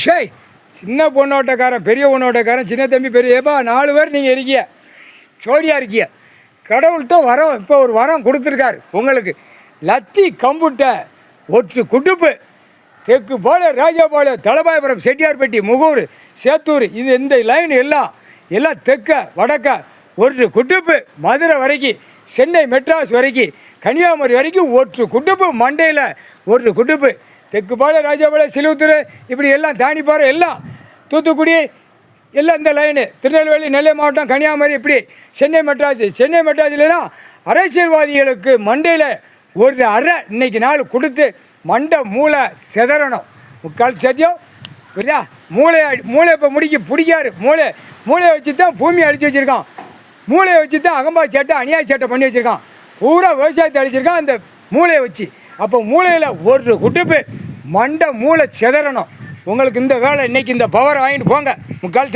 ஷேய் சின்ன பொண்ணோட்டக்காரன் பெரிய பொண்ணோட்டக்காரன் சின்ன தம்பி பெரிய ஏப்பா 4 பேர் நீங்கள் இருக்கீங்க, ஜோடியாக இருக்கீங்க. கடவுள்கிட்ட வரம் இப்போ ஒரு வரம் கொடுத்துருக்காரு உங்களுக்கு. லத்தி கம்புட்டை ஒற்று குட்டுப்பு தெற்கு போல ராஜாபாளையம் தலபாயபுரம் செட்டியார்பட்டி முகூர் சேத்தூர் இது இந்த லைன் எல்லாம் தெற்க வடக்க ஒற்று குட்டுப்பு மதுரை வரைக்கும் சென்னை மெட்ராஸ் வரைக்கும் கன்னியாகுமரி வரைக்கும் ஒற்று குட்டுப்பு மண்டையில் ஒற்று குட்டுப்பு தெற்கு போல ராஜாபாளையம் சிலுவத்தூர் இப்படி எல்லாம் தாணிப்பாறை எல்லாம் தூத்துக்குடி எல்லாம் இந்த லைனு திருநெல்வேலி நெல்லை மாவட்டம் கன்னியாகுமரி இப்படி சென்னை மெட்ராஸ்லாம் அரசியல்வாதிகளுக்கு மண்டையில் ஒரு அரை இன்னைக்கு நாள் கொடுத்து மண்டை மூளை செதறணும். முக்கால் சத்தியம் புரியுதா? மூளை இப்போ பிடிக்காரு. மூளையை வச்சு தான் பூமியை அழிச்சு வச்சுருக்கான். மூளையை வச்சு தான் அகம்பா சேட்டை அநியாய சேட்டை பண்ணி வச்சுருக்கான். பூரா விவசாயத்தை அழிச்சிருக்கான் அந்த மூளையை வச்சு. அப்போ மூளையில் ஒரு குட்டுப்பு மண்டை மூளை செதறணும். உங்களுக்கு இந்த வேலை இன்னைக்கு இந்த பவர் வாங்கிட்டு போங்க. முக்கால் சத்தியம்.